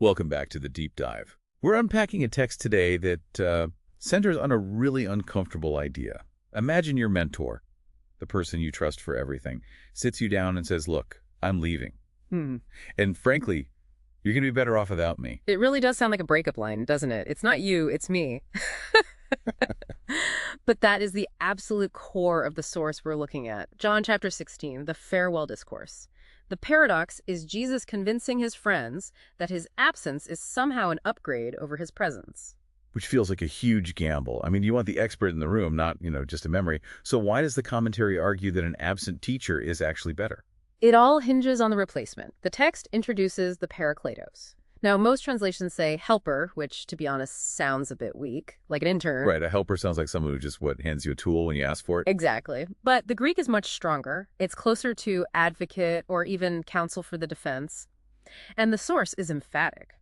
Welcome back to the Deep Dive. We're unpacking a text today that centers on a really uncomfortable idea. Imagine your mentor, the person you trust for everything, sits you down and says, look, I'm leaving. And frankly, you're going to be better off without me. It really does sound like a breakup line, doesn't it? It's not you, it's me. But that is the absolute core of the source we're looking at. John chapter 16, the farewell discourse. The paradox is Jesus convincing his friends that his absence is somehow an upgrade over his presence. Which feels like a huge gamble. I mean, you want the expert in the room, not, just a memory. So why does the commentary argue that an absent teacher is actually better? It all hinges on the replacement. The text introduces the Paracletos. Now, most translations say helper, which, to be honest, sounds a bit weak, like an intern. Right, a helper sounds like someone who just, hands you a tool when you ask for it? Exactly. But the Greek is much stronger. It's closer to advocate or even counsel for the defense. And the source is emphatic.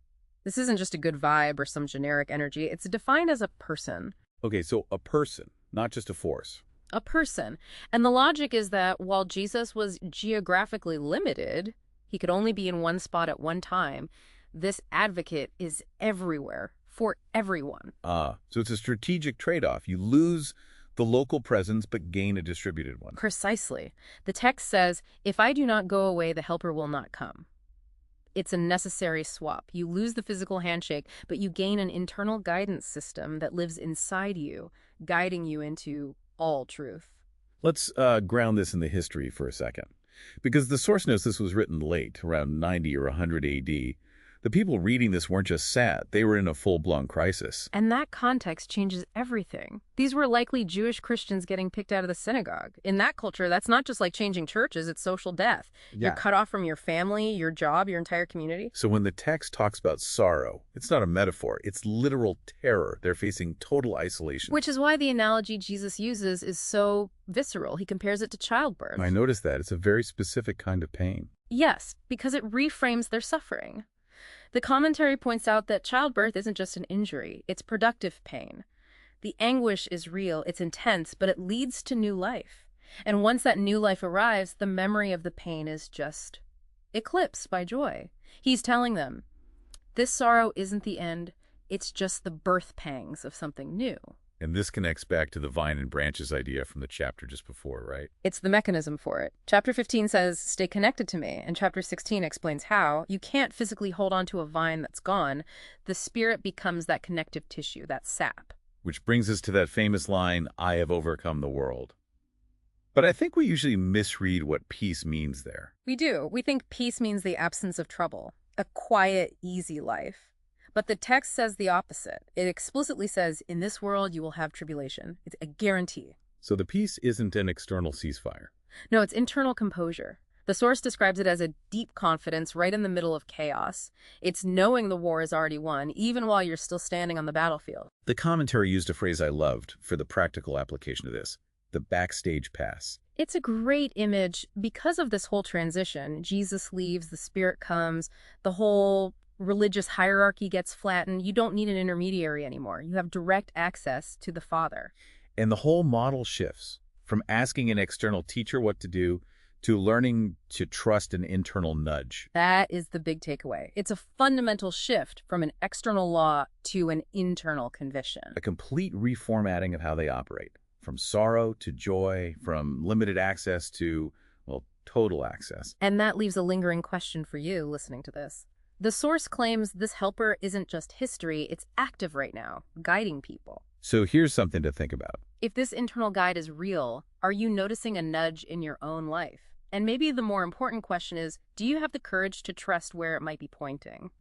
This isn't just a good vibe or some generic energy. It's defined as a person. Okay, so a person, not just a force. A person. And the logic is that while Jesus was geographically limited, he could only be in one spot at one time, this advocate is everywhere, for everyone. So it's a strategic trade-off. You lose the local presence, but gain a distributed one. Precisely. The text says, if I do not go away, the helper will not come. It's a necessary swap. You lose the physical handshake, but you gain an internal guidance system that lives inside you, guiding you into all truth. Let's ground this in the history for a second. Because the source notes this was written late, around 90 or 100 AD. The people reading this weren't just sad, they were in a full-blown crisis. And that context changes everything. These were likely Jewish Christians getting picked out of the synagogue. In that culture, that's not just like changing churches, it's social death. You're cut off from your family, your job, your entire community. So when the text talks about sorrow, it's not a metaphor, it's literal terror. They're facing total isolation. Which is why the analogy Jesus uses is so visceral. He compares it to childbirth. I noticed that. It's a very specific kind of pain. Yes, because it reframes their suffering. The commentary points out that childbirth isn't just an injury, it's productive pain. The anguish is real, it's intense, but it leads to new life. And once that new life arrives, the memory of the pain is just eclipsed by joy. He's telling them, this sorrow isn't the end, it's just the birth pangs of something new. And this connects back to the vine and branches idea from the chapter just before, right? It's the mechanism for it. Chapter 15 says, stay connected to me, and chapter 16 explains how. You can't physically hold on to a vine that's gone. The spirit becomes that connective tissue, that sap. Which brings us to that famous line, I have overcome the world. But I think we usually misread what peace means there. We do. We think peace means the absence of trouble, a quiet, easy life. But the text says the opposite. It explicitly says, in this world you will have tribulation. It's a guarantee. So the peace isn't an external ceasefire. No, it's internal composure. The source describes it as a deep confidence right in the middle of chaos. It's knowing the war is already won, even while you're still standing on the battlefield. The commentary used a phrase I loved for the practical application of this, the backstage pass. It's a great image because of this whole transition. Jesus leaves, the Spirit comes, the whole religious hierarchy gets flattened. You don't need an intermediary anymore. You have direct access to the Father. And the whole model shifts from asking an external teacher what to do to learning to trust an internal nudge. That is the big takeaway. It's a fundamental shift from an external law to an internal conviction. A complete reformatting of how they operate, from sorrow to joy, from limited access to, total access. And that leaves a lingering question for you listening to this. The source claims this helper isn't just history, it's active right now, guiding people. So here's something to think about. If this internal guide is real, are you noticing a nudge in your own life? And maybe the more important question is, do you have the courage to trust where it might be pointing?